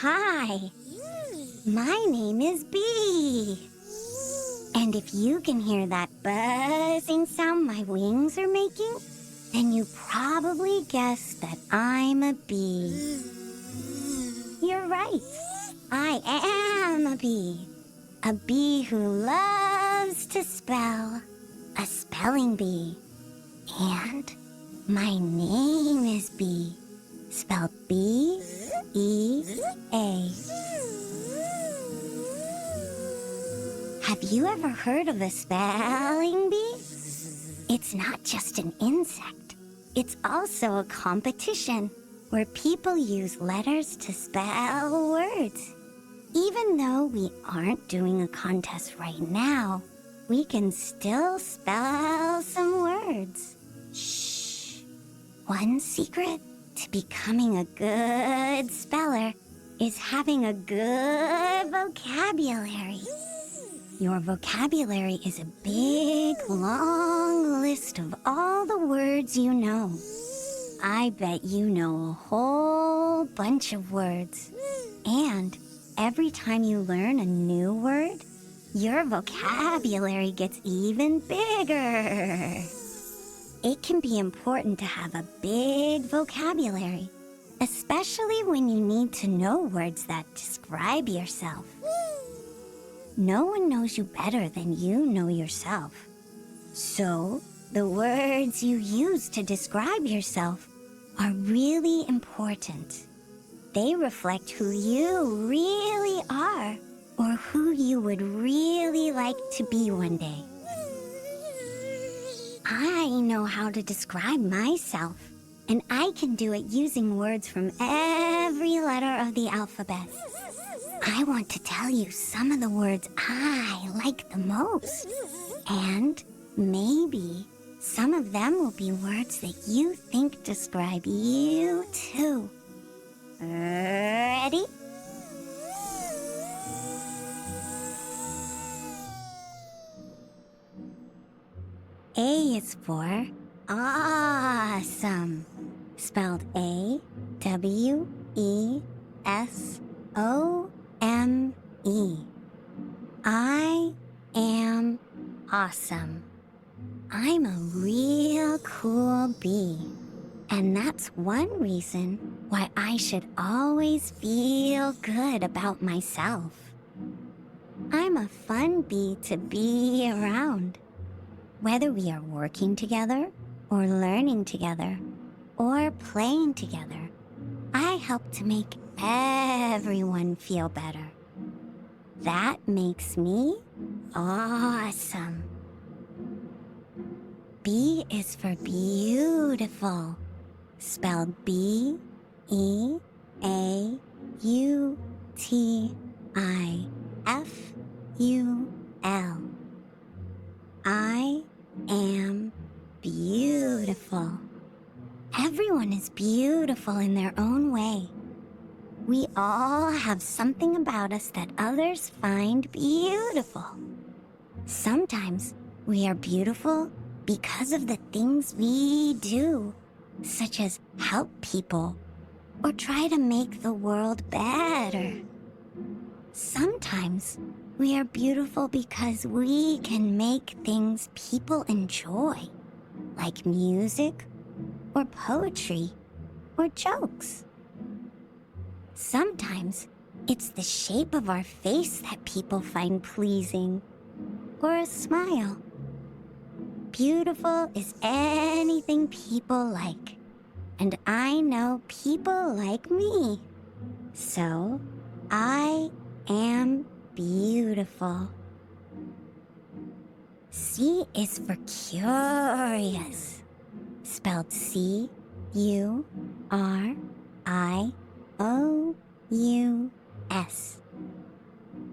Hi, my name is Bee. And if you can hear that buzzing sound my wings are making, then you probably guessed that I'm a bee. You're right. I am a bee. A bee who loves to spell. A spelling bee. And my name is Bee. Spelled B-E-A. Have you ever heard of a spelling bee? It's not just an insect. It's also a competition where people use letters to spell words. Even though we aren't doing a contest right now, we can still spell some words. Shh. One secret to becoming a good speller is having a good vocabulary. Your vocabulary is a big, long list of all the words you know. I bet you know a whole bunch of words. And every time you learn a new word, your vocabulary gets even bigger. It can be important to have a big vocabulary, especially when you need to know words that describe yourself. No one knows you better than you know yourself. So, the words you use to describe yourself are really important. They reflect who you really are, or who you would really like to be one day. I know how to describe myself, and I can do it using words from every letter of the alphabet. I want to tell you some of the words I like the most. And maybe some of them will be words that you think describe you too. Ready? A is for awesome. Spelled A-W-E-S-O-M-E. I am awesome. I'm a real cool bee. And that's one reason why I should always feel good about myself. I'm a fun bee to be around. Whether we are working together, or learning together, or playing together, I help to make everyone feel better. That makes me awesome. B is for beautiful, spelled B-E-A-U-T-I-F-U-L. I am beautiful. Everyone is beautiful in their own way. We all have something about us that others find beautiful. Sometimes we are beautiful because of the things we do, such as help people or try to make the world better. Sometimes we are beautiful because we can make things people enjoy, like music, or poetry, or jokes. Sometimes it's the shape of our face that people find pleasing, or a smile. Beautiful is anything people like, and I know people like me. So, I am beautiful. C is for curious, spelled C-U-R-I-O-U-S.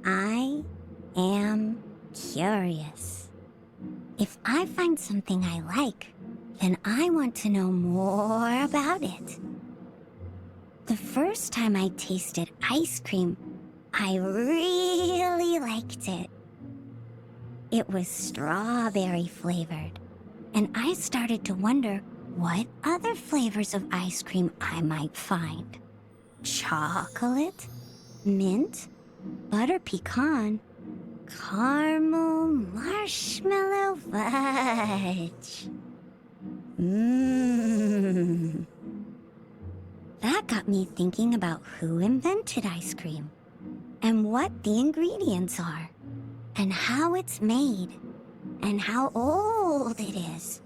I am curious. If I find something I like, then I want to know more about it. The first time I tasted ice cream, I really liked it. It was strawberry flavored, and I started to wonder what other flavors of ice cream I might find. Chocolate? mint, butter pecan, caramel, marshmallow fudge. Mmm. That got me thinking about who invented ice cream, and what the ingredients are, and how it's made, and how old it is.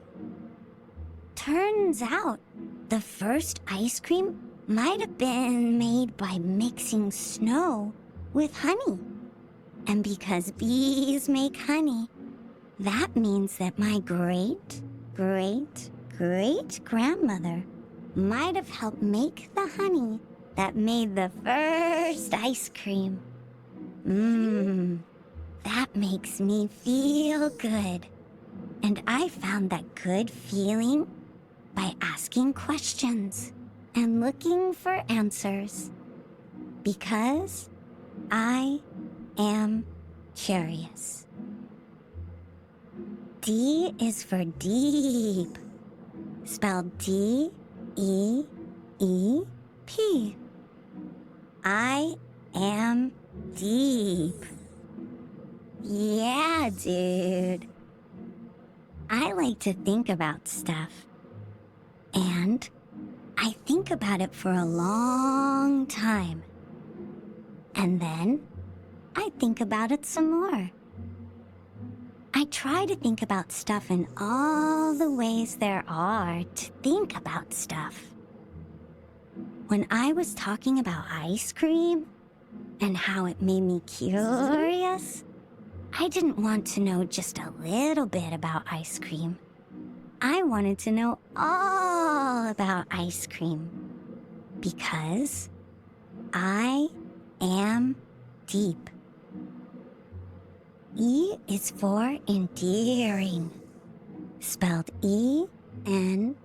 Turns out, the first ice cream might have been made by mixing snow with honey. And because bees make honey, that means that my great-great-great-grandmother might have helped make the honey that made the first ice cream. Mmm, that makes me feel good. And I found that good feeling by asking questions and looking for answers. Because I am curious. D is for deep, spelled D-E-E-P. I am deep. Yeah, dude. I like to think about stuff. And I think about it for a long time. And then I think about it some more. I try to think about stuff in all the ways there are to think about stuff. When I was talking about ice cream and how it made me curious, I didn't want to know just a little bit about ice cream. I wanted to know all about ice cream because I am deep. E is for endearing, spelled E-N-D-E-A-R-I-N-G.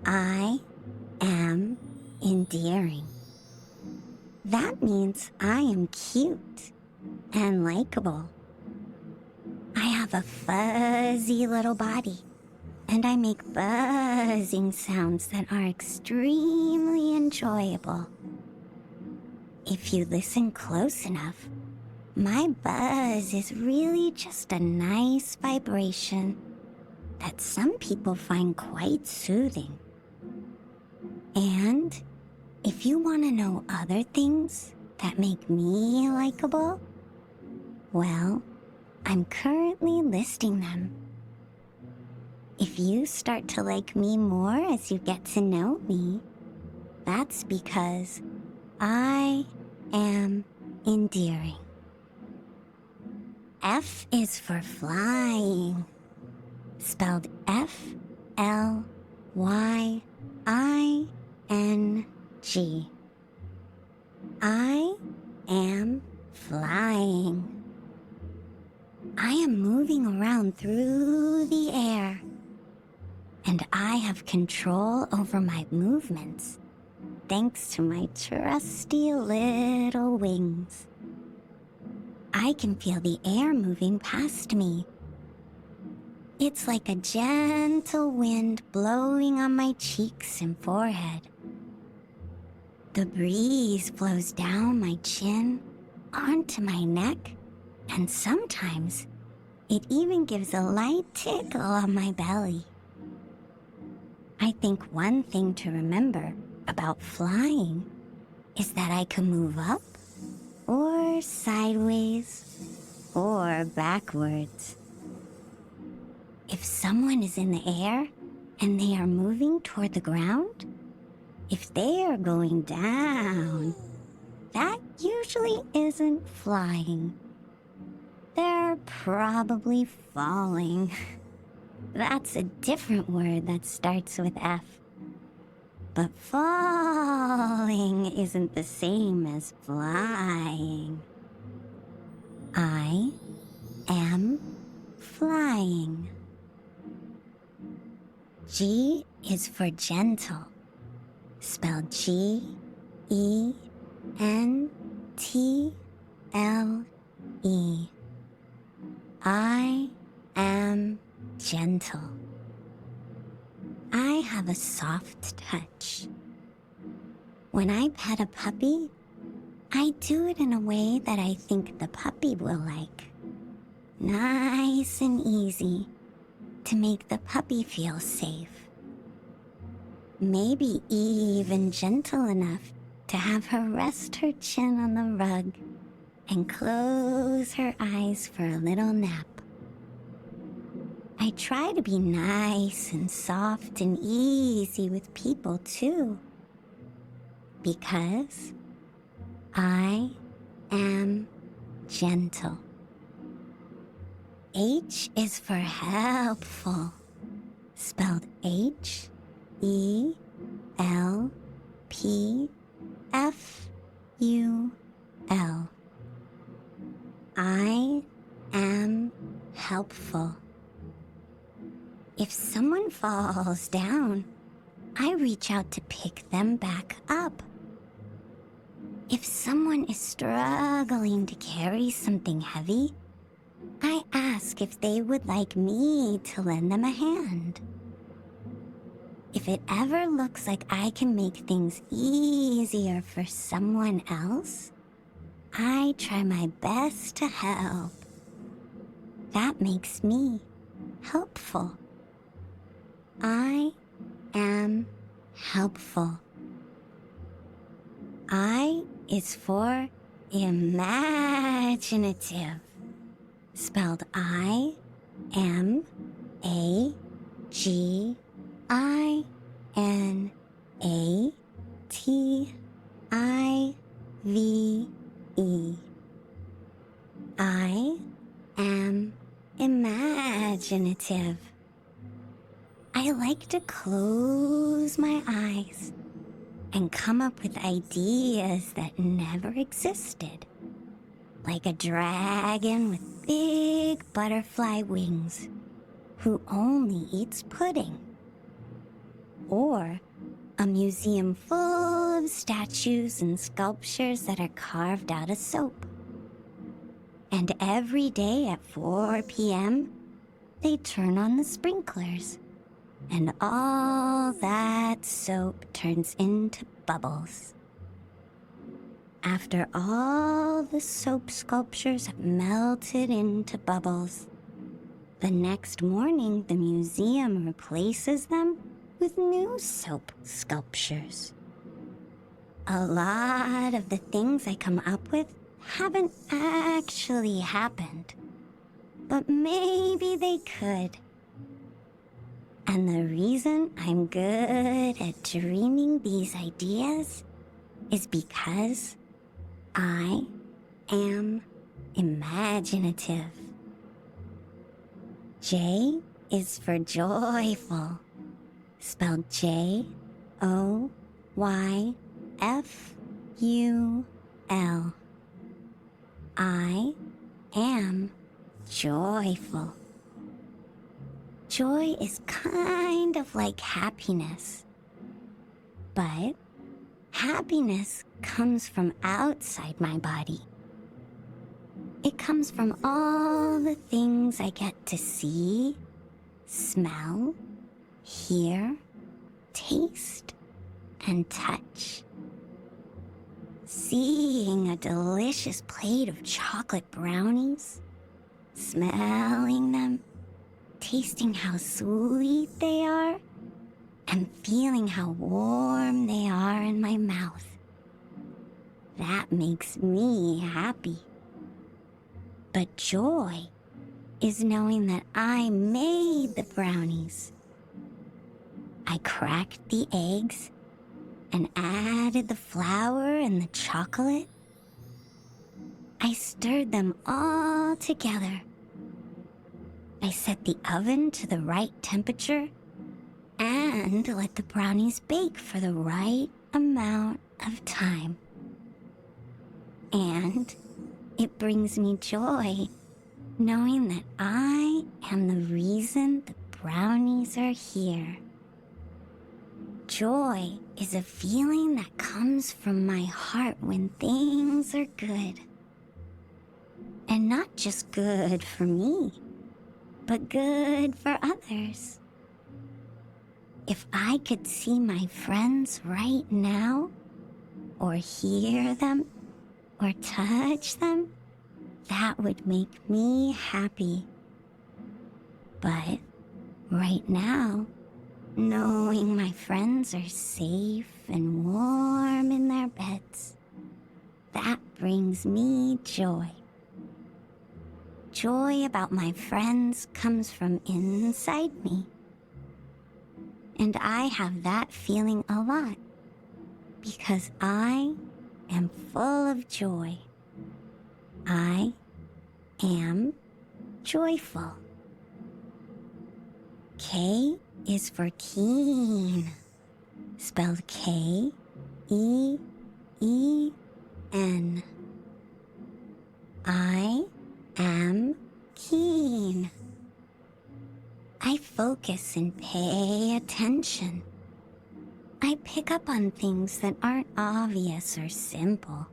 I am endearing. That means I am cute and likable. I have a fuzzy little body, and I make buzzing sounds that are extremely enjoyable. If you listen close enough, my buzz is really just a nice vibration that some people find quite soothing. And if you want to know other things that make me likable, well, I'm currently listing them. If you start to like me more as you get to know me, that's because I am endearing. F is for flying, spelled F-L-Y-I-N-G. I am flying. I am moving around through the air, and I have control over my movements thanks to my trusty little wings. I can feel the air moving past me. It's like a gentle wind blowing on my cheeks and forehead. The breeze blows down my chin, onto my neck, and sometimes it even gives a light tickle on my belly. I think one thing to remember about flying is that I can move up, or sideways, or backwards. If someone is in the air and they are moving toward the ground, if they are going down, that usually isn't flying. They're probably falling. That's a different word that starts with F. But falling isn't the same as flying. I am flying. G is for gentle, spelled G-E-N-T-L-E. I am gentle. have a soft touch. When I pet a puppy, I do it in a way that I think the puppy will like. Nice and easy to make the puppy feel safe. Maybe even gentle enough to have her rest her chin on the rug and close her eyes for a little nap. I try to be nice and soft and easy with people too, because I am gentle. H is for helpful, spelled HELPFUL. I am helpful. If someone falls down, I reach out to pick them back up. If someone is struggling to carry something heavy, I ask if they would like me to lend them a hand. If it ever looks like I can make things easier for someone else, I try my best to help. That makes me helpful. I am helpful. I is for imaginative, spelled IMAGINATIVE. I am imaginative. I like to close my eyes and come up with ideas that never existed, like a dragon with big butterfly wings who only eats pudding, or a museum full of statues and sculptures that are carved out of soap. And every day at 4 p.m., they turn on the sprinklers, and all that soap turns into bubbles. After all the soap sculptures have melted into bubbles, the next morning the museum replaces them with new soap sculptures. A lot of the things I come up with haven't actually happened, but maybe they could. And the reason I'm good at dreaming these ideas is because I am imaginative. J is for joyful, spelled JOYFUL. I am joyful. Joy is kind of like happiness, but happiness comes from outside my body. It comes from all the things I get to see, smell, hear, taste, and touch. Seeing a delicious plate of chocolate brownies, smelling them, tasting how sweet they are, and feeling how warm they are in my mouth. That makes me happy. But joy is knowing that I made the brownies. I cracked the eggs and added the flour and the chocolate. I stirred them all together. I set the oven to the right temperature and let the brownies bake for the right amount of time. And it brings me joy knowing that I am the reason the brownies are here. Joy is a feeling that comes from my heart when things are good. And not just good for me, but good for others. If I could see my friends right now, or hear them, or touch them, that would make me happy. But right now, knowing my friends are safe and warm in their beds, that brings me joy. Joy about my friends comes from inside me. And I have that feeling a lot because I am full of joy. I am joyful. K is for keen, spelled K-E-E-N. I am keen. I focus and pay attention. I pick up on things that aren't obvious or simple.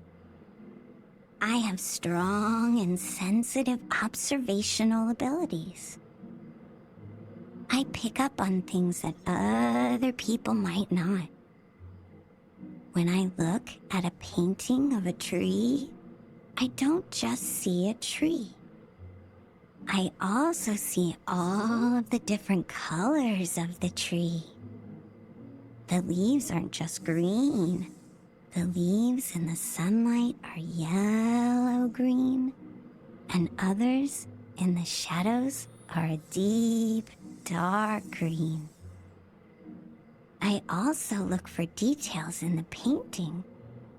I have strong and sensitive observational abilities. I pick up on things that other people might not. When I look at a painting of a tree, I don't just see a tree. I also see all of the different colors of the tree. The leaves aren't just green. The leaves in the sunlight are yellow-green, and others in the shadows are a deep, dark green. I also look for details in the painting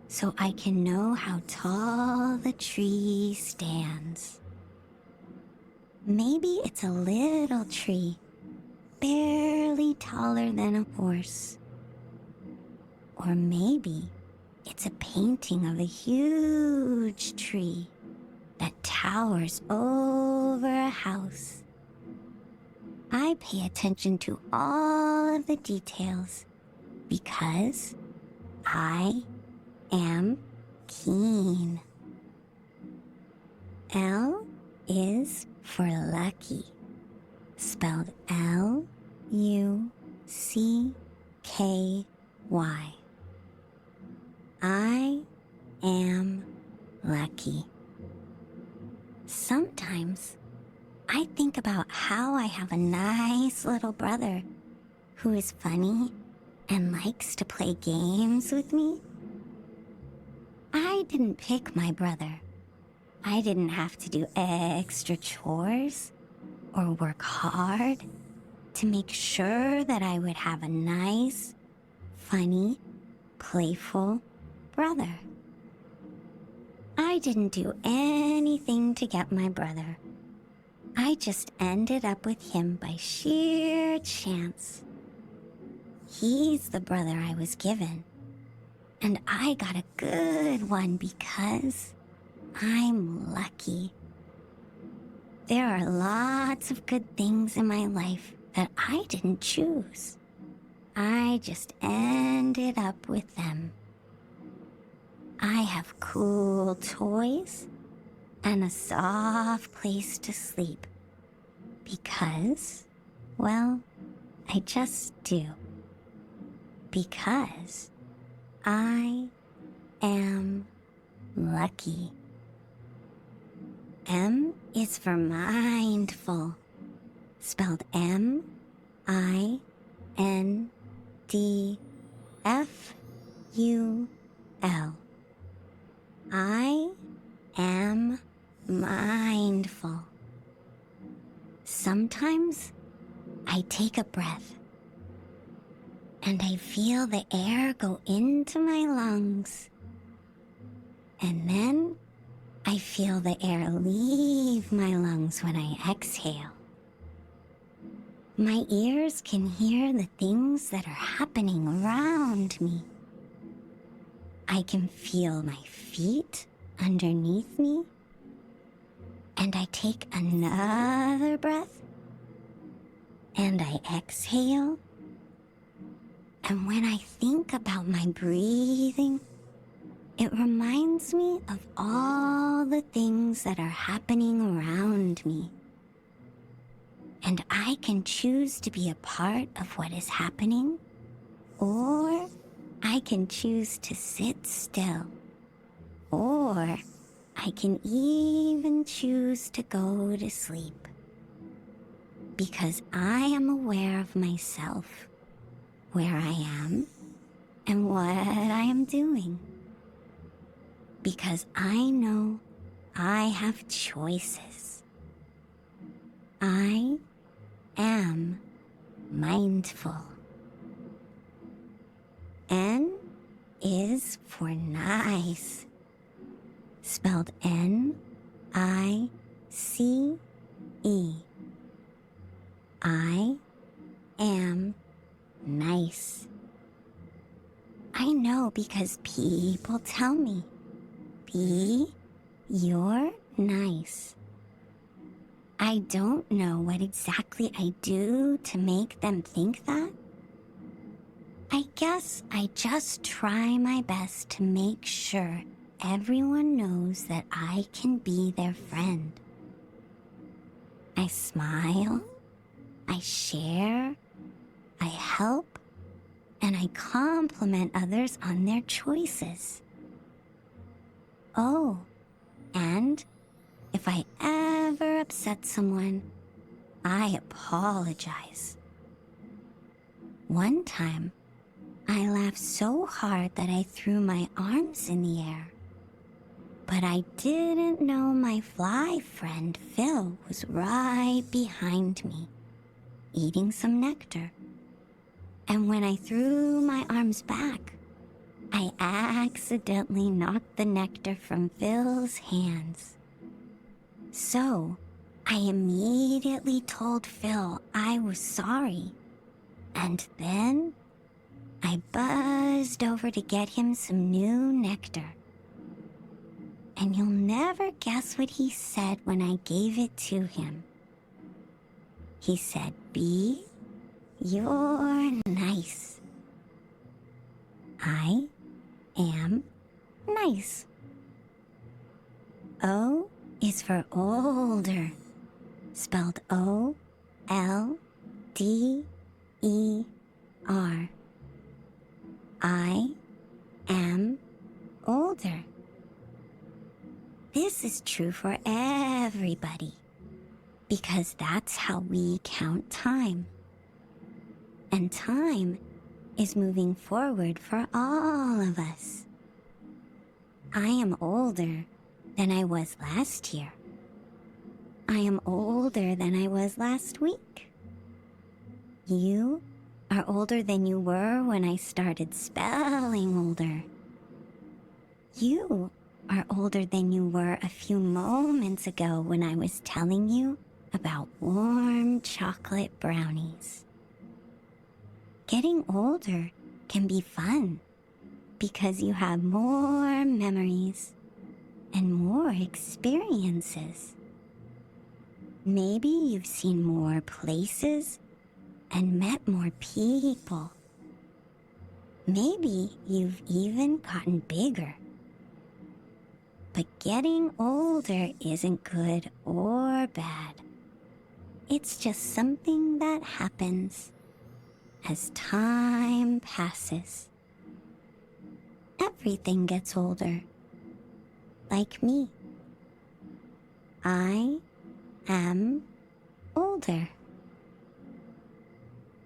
so I can know how tall the tree stands. Maybe it's a little tree, barely taller than a horse. Or maybe it's a painting of a huge tree that towers over a house. I pay attention to all of the details because I am keen. L is for lucky, spelled L-U-C-K-Y. I am lucky. Sometimes I think about how I have a nice little brother who is funny and likes to play games with me. I didn't pick my brother. I didn't have to do extra chores or work hard to make sure that I would have a nice, funny, playful brother. I didn't do anything to get my brother. I just ended up with him by sheer chance. He's the brother I was given, and I got a good one because I'm lucky. There are lots of good things in my life that I didn't choose. I just ended up with them. I have cool toys and a soft place to sleep because, well, I just do. Because I am lucky. M is for mindful, spelled M-I-N-D-F-U-L. I am mindful. Sometimes I take a breath and I feel the air go into my lungs. And then I feel the air leave my lungs when I exhale. My ears can hear the things that are happening around me. I can feel my feet underneath me. And I take another breath. And I exhale. And when I think about my breathing, it reminds me of all the things that are happening around me. And I can choose to be a part of what is happening, or I can choose to sit still, or I can even choose to go to sleep. Because I am aware of myself, where I am, and what I am doing. Because I know I have choices. I am mindful. N is for nice, spelled N-I-C-E. I am nice. I know because people tell me, B, you're nice. I don't know what exactly I do to make them think that. I guess I just try my best to make sure everyone knows that I can be their friend. I smile, I share, I help, and I compliment others on their choices. Oh, and if I ever upset someone, I apologize. One time, I laughed so hard that I threw my arms in the air. But I didn't know my fly friend Phil was right behind me, eating some nectar. And when I threw my arms back, I accidentally knocked the nectar from Phil's hands. So, I immediately told Phil I was sorry. And then, I buzzed over to get him some new nectar. And you'll never guess what he said when I gave it to him. He said, B, you're nice. I am nice. O is for older, spelled O-L-D-E-R. I am older. This is true for everybody, because that's how we count time. And time is moving forward for all of us. I am older than I was last year. I am older than I was last week. You are older than you were when I started spelling older. You are older than you were a few moments ago when I was telling you about warm chocolate brownies. Getting older can be fun because you have more memories and more experiences. Maybe you've seen more places and met more people. Maybe you've even gotten bigger. But getting older isn't good or bad. It's just something that happens as time passes. Everything gets older, like me. I am older.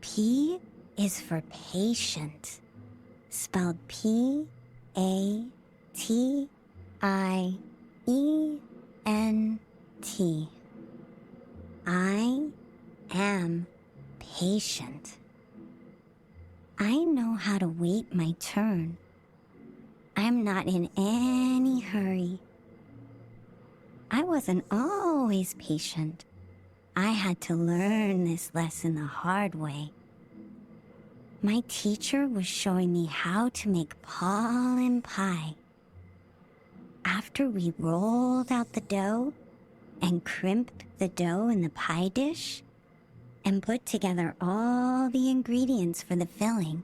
P is for patient, spelled P-A-T-I-E-N-T. I am patient. I know how to wait my turn. I'm not in any hurry. I wasn't always patient. I had to learn this lesson the hard way. My teacher was showing me how to make pollen pie. After we rolled out the dough and crimped the dough in the pie dish and put together all the ingredients for the filling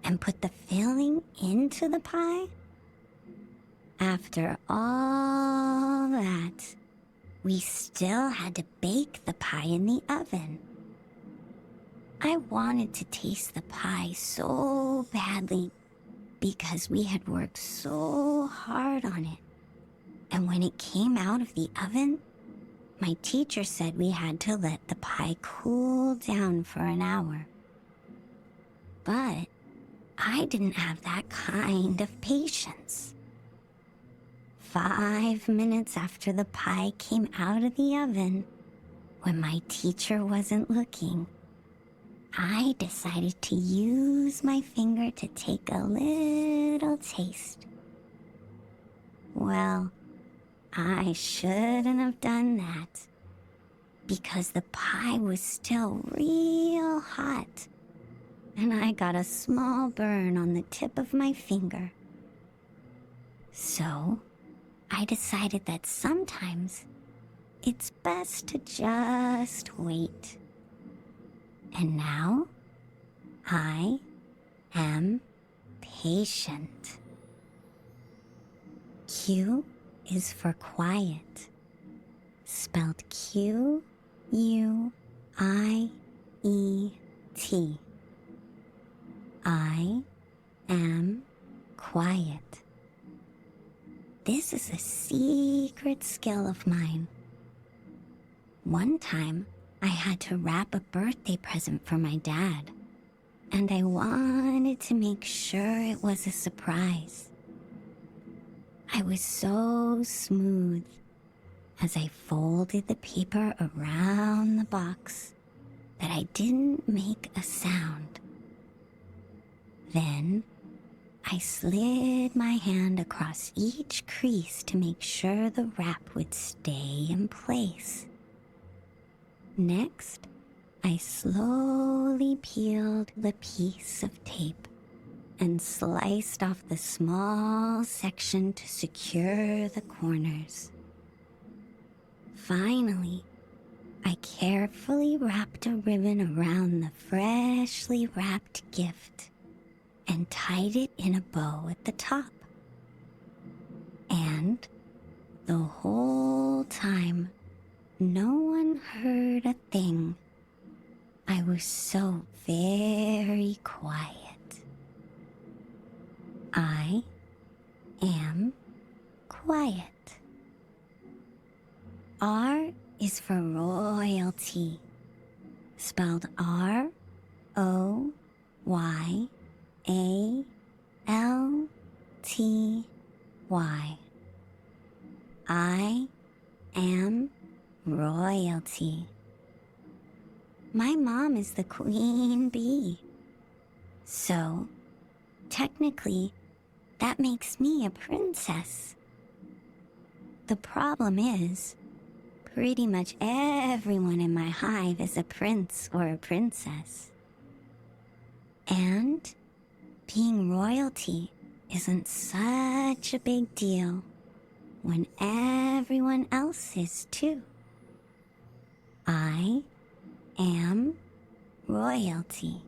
and put the filling into the pie, after all that, we still had to bake the pie in the oven. I wanted to taste the pie so badly because we had worked so hard on it. And when it came out of the oven, my teacher said we had to let the pie cool down for an hour. But I didn't have that kind of patience. 5 minutes after the pie came out of the oven, when my teacher wasn't looking, I decided to use my finger to take a little taste. Well, I shouldn't have done that, because the pie was still real hot, and I got a small burn on the tip of my finger. So, I decided that sometimes it's best to just wait. And now, I am patient. Q is for quiet, spelled Q-U-I-E-T. I am quiet. This is a secret skill of mine. One time, I had to wrap a birthday present for my dad, and I wanted to make sure it was a surprise. I was so smooth as I folded the paper around the box that I didn't make a sound. Then, I slid my hand across each crease to make sure the wrap would stay in place. Next, I slowly peeled the piece of tape and sliced off the small section to secure the corners. Finally, I carefully wrapped a ribbon around the freshly wrapped gift and tied it in a bow at the top. And the whole time, no one heard a thing. I was so very quiet. I am quiet. R is for royalty, spelled R-O-Y-A-L-T-Y. I am royalty. My mom is the queen bee. So, technically, that makes me a princess. The problem is, pretty much everyone in my hive is a prince or a princess. And being royalty isn't such a big deal when everyone else is too. I am royalty.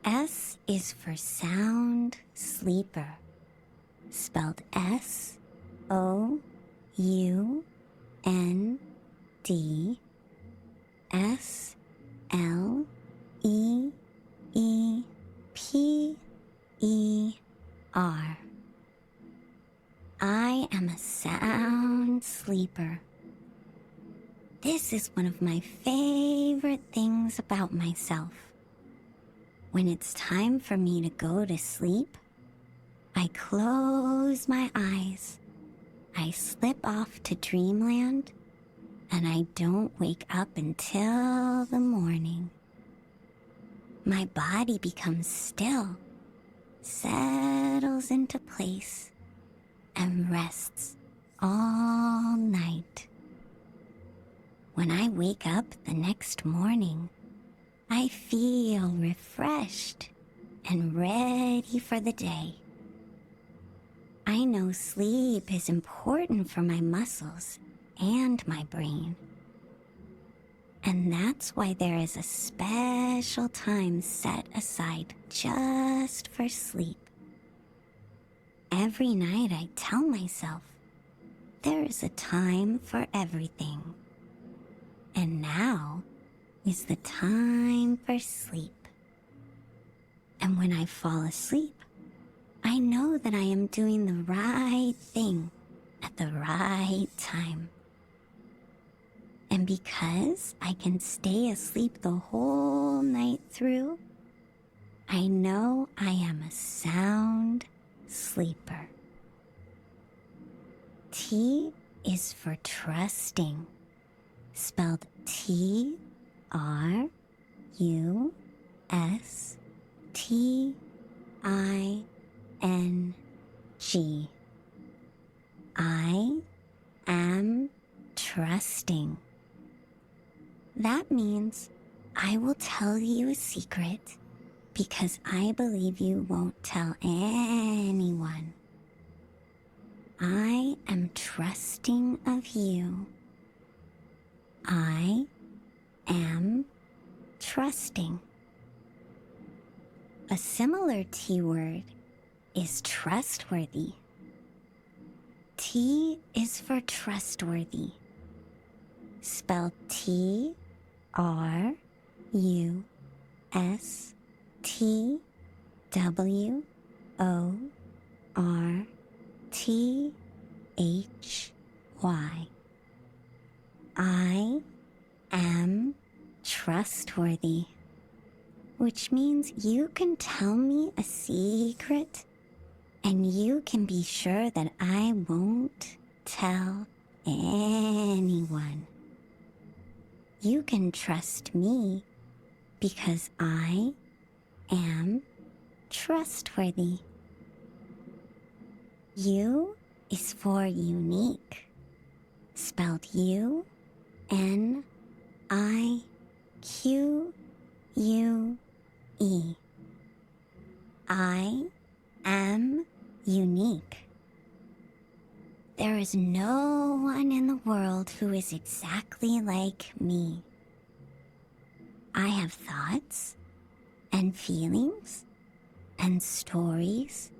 S is for sound sleeper, spelled S-O-U-N-D-S-L-E-E-P-E-R. I am a sound sleeper. This is one of my favorite things about myself. When it's time for me to go to sleep, I close my eyes, I slip off to dreamland, and I don't wake up until the morning. My body becomes still, settles into place, and rests all night. When I wake up the next morning, I feel refreshed and ready for the day. I know sleep is important for my muscles and my brain. And that's why there is a special time set aside just for sleep. Every night I tell myself, there is a time for everything. And now is the time for sleep. And when I fall asleep, I know that I am doing the right thing at the right time. And because I can stay asleep the whole night through, I know I am a sound sleeper. T is for trusting, spelled Trusting. I am trusting. That means I will tell you a secret because I believe you won't tell anyone. I am trusting of you. I am trusting. A similar T word is trustworthy. T is for trustworthy, spelled Trustworthy. I am trustworthy, which means you can tell me a secret and you can be sure that I won't tell anyone. You can trust me because I am trustworthy. U is for unique, spelled Unique. I am unique. There is no one in the world who is exactly like me. I have thoughts and feelings and stories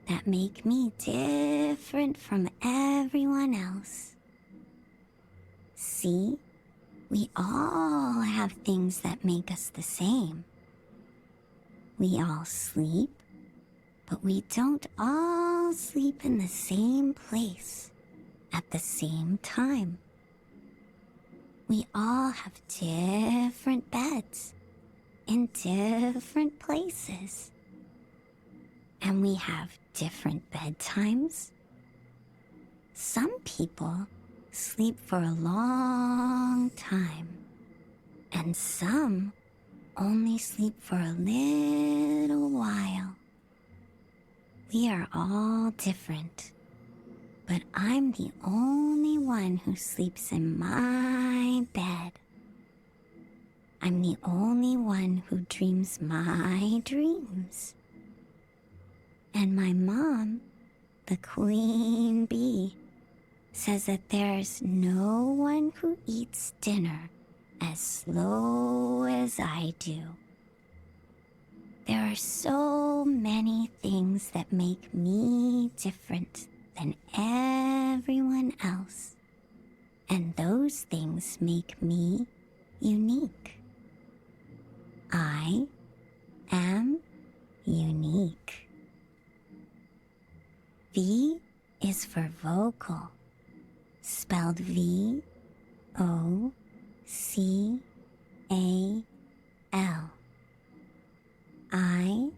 that make me different from everyone else. See, we all have things that make us the same. We all sleep, but we don't all sleep in the same place at the same time. We all have different beds in different places. And we have different bedtimes. Some people sleep for a long time, and some only sleep for a little while. We are all different, but I'm the only one who sleeps in my bed. I'm the only one who dreams my dreams. And my mom, the queen bee, says that there's no one who eats dinner as slow as I do. There are so many things that make me different than everyone else, and those things make me unique. I am unique. V is for vocal, spelled Vocal. I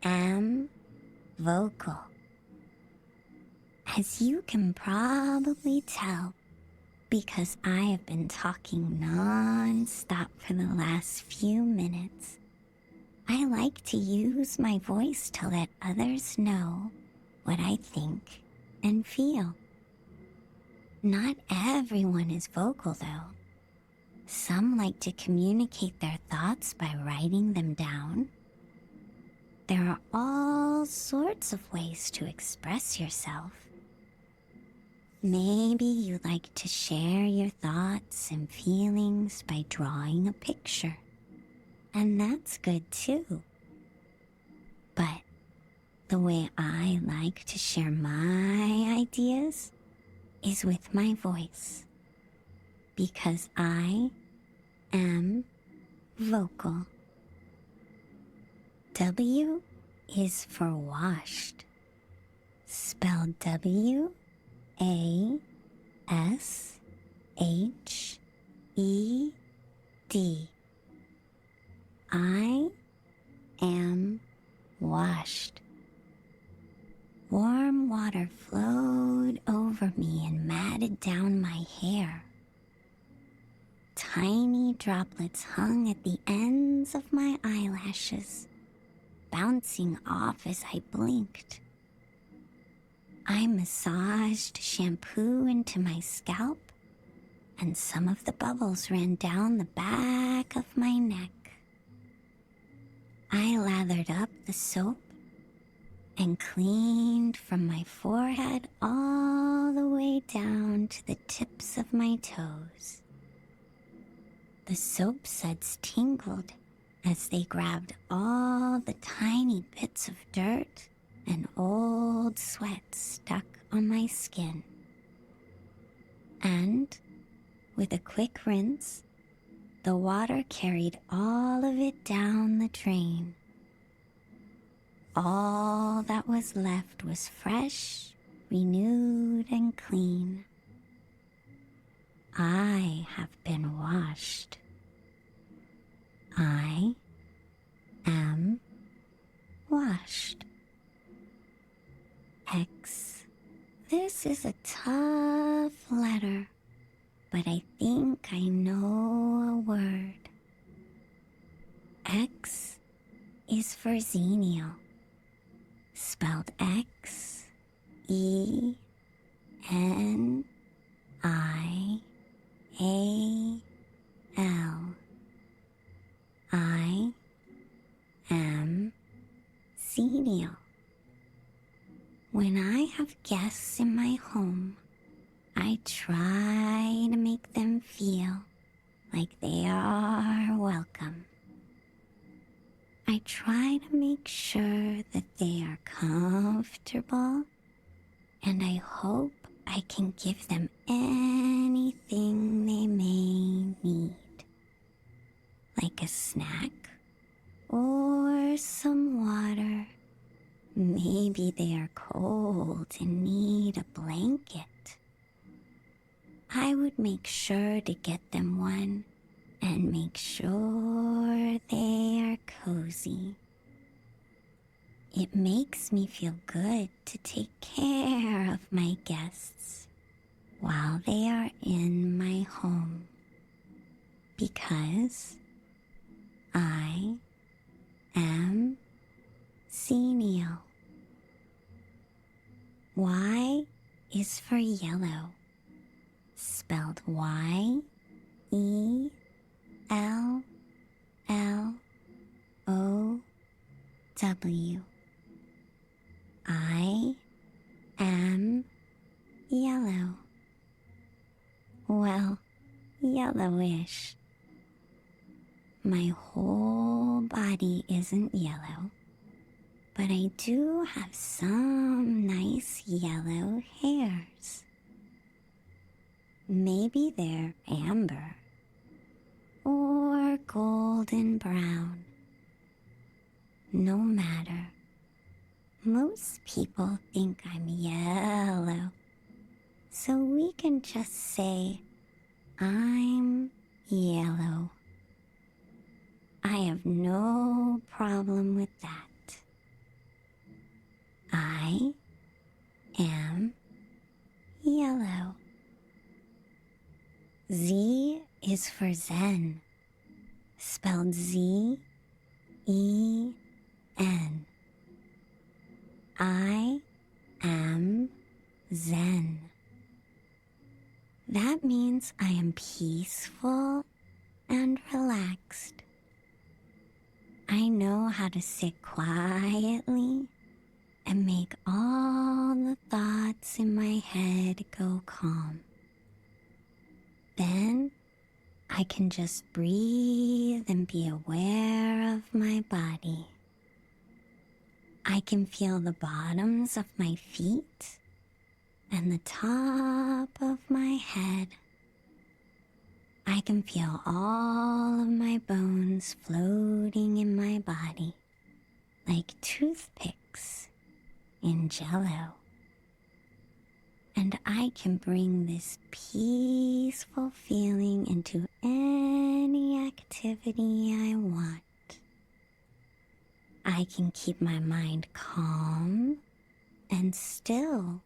am vocal. As you can probably tell, because I have been talking non-stop for the last few minutes, I like to use my voice to let others know what I think and feel. Not everyone is vocal, though. Some like to communicate their thoughts by writing them down. There are all sorts of ways to express yourself. Maybe you like to share your thoughts and feelings by drawing a picture, and that's good too. But the way I like to share my ideas is with my voice, because I am vocal. W is for washed, spelled WASHED. I am washed. Warm water flowed over me and matted down my hair. Tiny droplets hung at the ends of my eyelashes, bouncing off as I blinked. I massaged shampoo into my scalp, and some of the bubbles ran down the back of my neck. I lathered up the soap and cleaned from my forehead all the way down to the tips of my toes. The soap suds tingled as they grabbed all the tiny bits of dirt and old sweat stuck on my skin. And with a quick rinse, the water carried all of it down the drain. All that was left was fresh, renewed, and clean. I have been washed. I am washed. X. This is a tough letter, but I think I know a word. X is for Xenial, spelled XENIAL. I am Xenial. When I have guests in my home, I try to make them feel like they are welcome. I try to make sure that they are comfortable, and I hope I can give them anything they may need, like a snack or some water. Maybe they are cold and need a blanket. I would make sure to get them one and make sure they are cozy. It makes me feel good to take care of my guests while they are in my home, because I am Xenial. Y is for yellow, spelled YELLOW. I am yellow. Well, yellowish. My whole body isn't yellow, but I do have some nice yellow hairs. Maybe they're amber or golden brown. No matter. Most people think I'm yellow, so we can just say I'm yellow. I have no problem with that. I am yellow. Z is for Zen, spelled Z-E-N. I am Zen. That means I am peaceful and relaxed. I know how to sit quietly and make all the thoughts in my head go calm. Then I can just breathe and be aware of my body. I can feel the bottoms of my feet and the top of my head. I can feel all of my bones floating in my body like toothpicks in Jell-O. And I can bring this peaceful feeling into any activity I want. I can keep my mind calm and still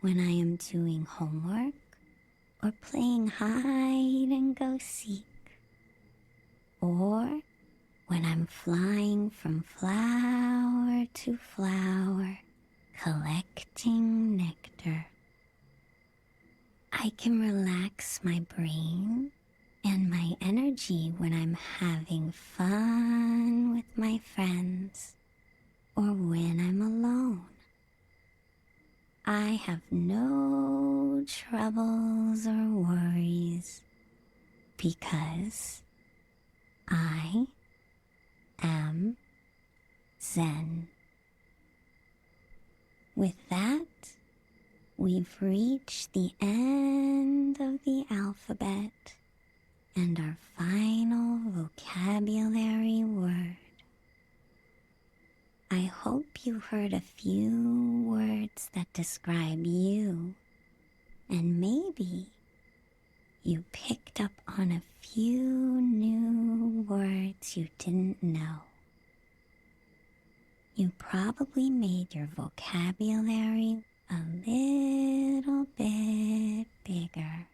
when I am doing homework or playing hide and go seek, or when I'm flying from flower to flower collecting nectar. I can relax my brain and my energy when I'm having fun with my friends or when I'm alone. I have no troubles or worries because I am Zen. With that, we've reached the end of the alphabet and our final vocabulary word. I hope you heard a few words that describe you, and maybe you picked up on a few new words you didn't know. You probably made your vocabulary a little bit bigger.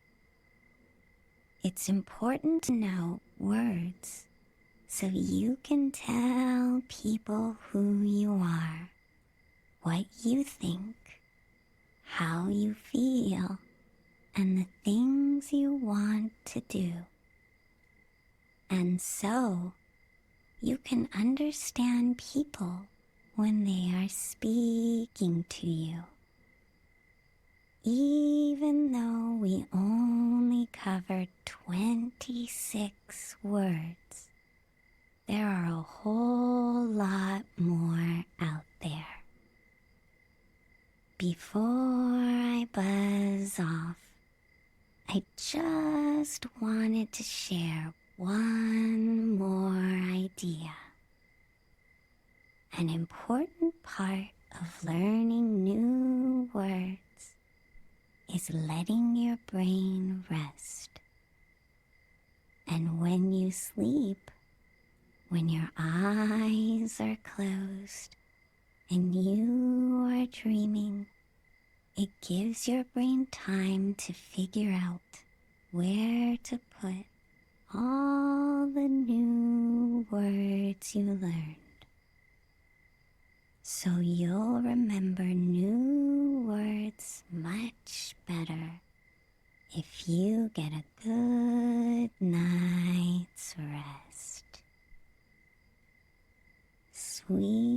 It's important to know words so you can tell people who you are, what you think, how you feel, and the things you want to do. And so you can understand people when they are speaking to you. Even though we only covered 26 words, there are a whole lot more out there. Before I buzz off, I just wanted to share one more idea. An important part of learning new words is letting your brain rest. And when you sleep, when your eyes are closed and you are dreaming, it gives your brain time to figure out where to put all the new words you learned. So you'll remember new words much better if you get a good night's rest. Sweet